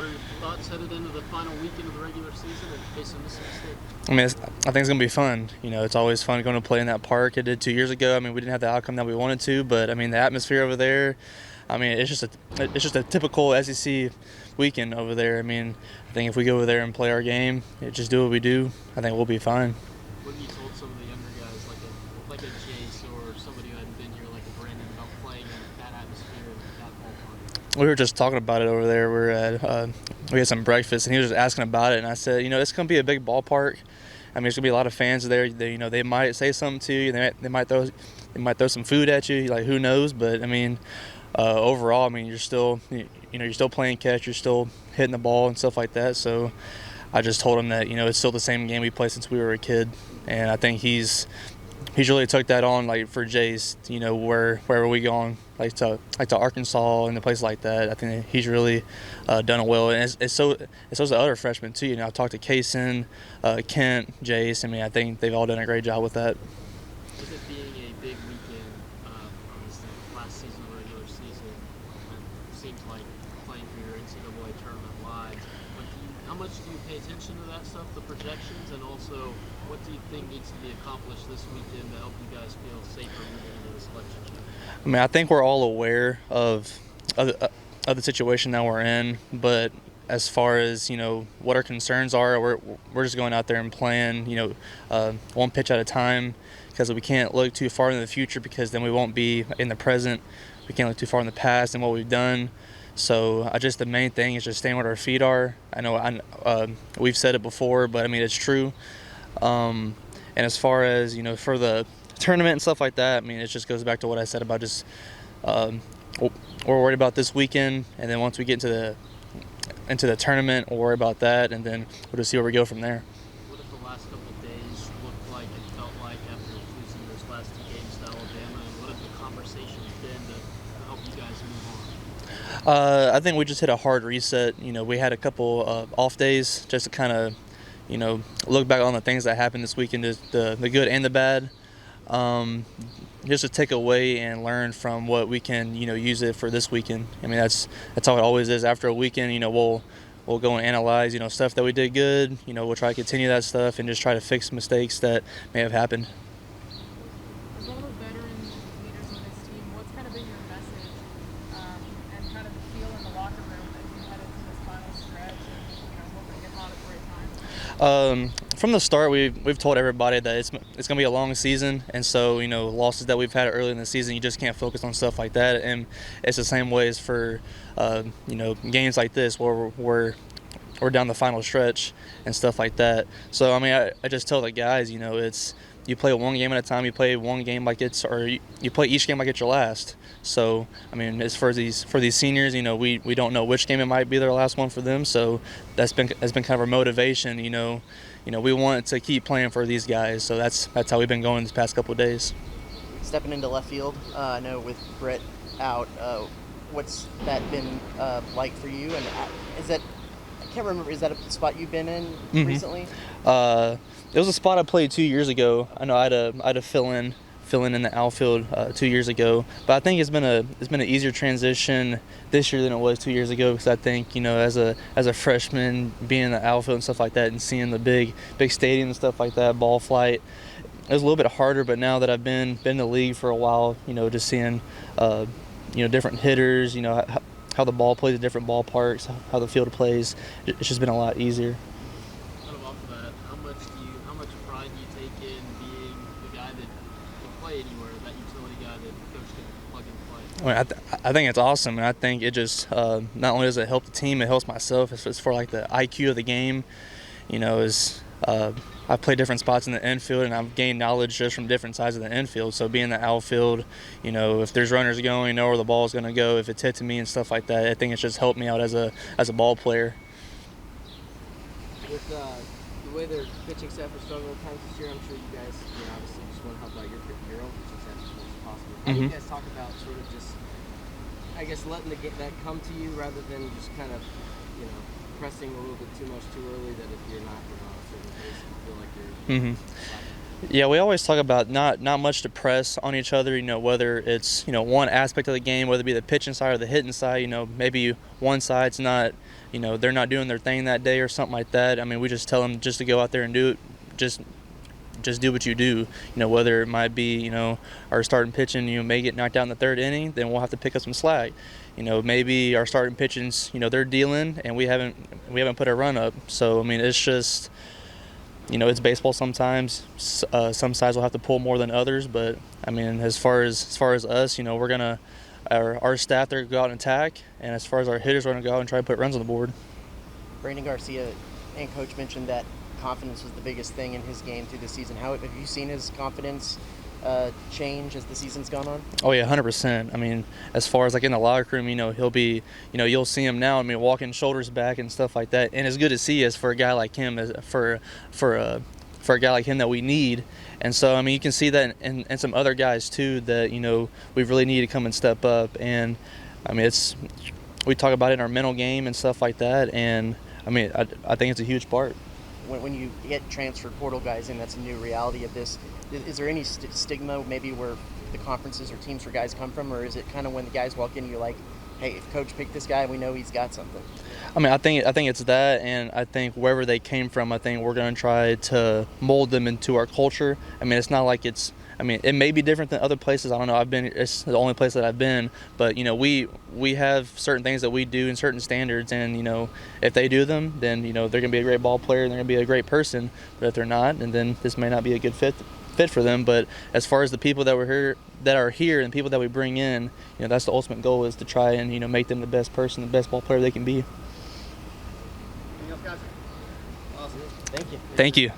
are your thoughts headed into the final weekend of the regular season and facing Mississippi State? I mean, I think it's going to be fun. You know, it's always fun going to play in that park. It did 2 years ago. I mean, we didn't have the outcome that we wanted to, but I mean, the atmosphere over there. I mean, it's just a typical SEC weekend over there. I mean, I think if we go over there and play our game, just do what we do, I think we'll be fine. What have you told some of the younger guys, like a Jace or somebody who hadn't been here, like a Brandon, about playing in that atmosphere and that ballpark? We were just talking about it over there. We had some breakfast, and he was just asking about it, and I said, you know, it's going to be a big ballpark. I mean, there's going to be a lot of fans there. They might say something to you. They might throw some food at you. Like, who knows? But I mean, overall, I mean, you're still playing catch. You're still hitting the ball and stuff like that. So I just told him that, you know, it's still the same game we played since we were a kid, and I think he's really took that on, like, for Jace. You know, wherever we going, like to Arkansas and the places like that. I think he's really done it well, and it's so the other freshmen too. You know, I've talked to Kaysen, Kent, Jace. I mean, I think they've all done a great job with that. With it being a big weekend, obviously last season of the regular season, it seems like playing for your NCAA tournament lives. But how much do you pay attention to that stuff, the projections, and also what do you think needs to be accomplished this weekend to help you guys feel safer moving into the selection show? I mean, I think we're all aware of the situation that we're in, but as far as, you know, what our concerns are, we're just going out there and playing, you know, one pitch at a time, because we can't look too far into the future, because then we won't be in the present. We can't look too far in the past and what we've done. So the main thing is just staying where our feet are. I know we've said it before, but I mean, it's true. And as far as, you know, for the tournament and stuff like that, I mean, it just goes back to what I said about just we're worried about this weekend, and then once we get into the tournament, we'll worry about that, and then we'll just see where we go from there. What if the last couple of days looked like and felt like after losing those last 2 games to Alabama, and what have the conversations been to help you guys move on? I think we just hit a hard reset. You know, we had a couple off days just to kind of, you know, look back on the things that happened this weekend, the good and the bad. Just to take away and learn from what we can, you know, use it for this weekend. I mean, that's how it always is. After a weekend, you know, we'll go and analyze, you know, stuff that we did good. You know, we'll try to continue that stuff and just try to fix mistakes that may have happened. As one of the veteran leaders on this team, what's kind of been your message and kind of the feel in the locker room as you head into this final stretch and, you know, hoping to get hot at the right time? From the start, we've told everybody that it's going to be a long season, and so, you know, losses that we've had early in the season, you just can't focus on stuff like that. And it's the same way as for you know, games like this where we're down the final stretch and stuff like that. So I mean, I just tell the guys, you know, it's you play one game at a time. You play one game like it's, or you play each game like it's your last. So I mean, as for these seniors, you know, we don't know which game it might be their last one for them. So that's been kind of our motivation. You know, we want to keep playing for these guys. So that's how we've been going this past couple of days. Stepping into left field, I know with Brett out, what's that been like for you? And is that, I can't remember, is that a spot you've been in recently? It was a spot I played 2 years ago. I know I had to fill in the outfield 2 years ago, but I think it's been an easier transition this year than it was 2 years ago, because I think, you know, as a freshman, being in the outfield and stuff like that and seeing the big stadium and stuff like that, ball flight, it was a little bit harder. But now that I've been in the league for a while, you know, just seeing you know, different hitters, you know, how the ball plays at different ballparks, how the field plays, it's just been a lot easier. Kind of off of that, how much pride do you take in being the guy that can play anywhere, that utility guy that coach can plug and play? I mean, I think it's awesome, and I think it just not only does it help the team, it helps myself. It's for like the IQ of the game, you know. I've played different spots in the infield, and I've gained knowledge just from different sides of the infield. So being in the outfield, you know, if there's runners going, know where the ball's going to go, if it's hit to me and stuff like that, I think it's just helped me out as a ball player. With the way their pitching staff is struggling at times this year, I'm sure you guys, you know, obviously just want to help out your own pitching staff as much as possible. How do you guys talk about sort of just, I guess, letting that come to you rather than just kind of, you know, pressing a little bit too much too early, that if you're not, you know, on a certain pace, you feel like you're Yeah, we always talk about not much to press on each other, whether it's, one aspect of the game, whether it be the pitching side or the hitting side, maybe one side's not, they're not doing their thing that day or something like that. I mean, we just tell them just to go out there and do it, just do what you do, whether it might be, our starting pitching, may get knocked out in the third inning, then we'll have to pick up some slack. Maybe our starting pitching's, they're dealing and we haven't put a run up. So, I mean, it's just, it's baseball sometimes. Some sides will have to pull more than others, but I mean, as far as us, we're gonna our staff, they're gonna go out and attack, and as far as our hitters, we're gonna go out and try to put runs on the board. Brandon Garcia and Coach mentioned that confidence was the biggest thing in his game through the season. How have you seen his confidence change as the season's gone on? Oh yeah, 100%. I mean, as far as like in the locker room, he'll be, you'll see him now. I mean, walking shoulders back and stuff like that. And it's good to see as for a guy like him, as for a guy like him that we need. And so, I mean, you can see that in some other guys too that we really need to come and step up. And I mean, we talk about it in our mental game and stuff like that. And I mean, I think it's a huge part. When you get transferred portal guys in, that's a new reality of this. Is there any stigma maybe where the conferences or teams for guys come from, or is it kind of when the guys walk in, you're like, hey, if Coach picked this guy, we know he's got something? I mean, I think it's that, and I think wherever they came from, I think we're going to try to mold them into our culture. I mean, it's not like it's. I mean, it may be different than other places. I don't know. It's the only place that I've been, but we have certain things that we do and certain standards, and if they do them, then they're gonna be a great ball player and they're gonna be a great person. But if they're not, and then this may not be a good fit for them. But as far as the people that are here and people that we bring in, that's the ultimate goal, is to try and make them the best person, the best ball player they can be. Anything else, guys? Awesome. Thank you. Thank you.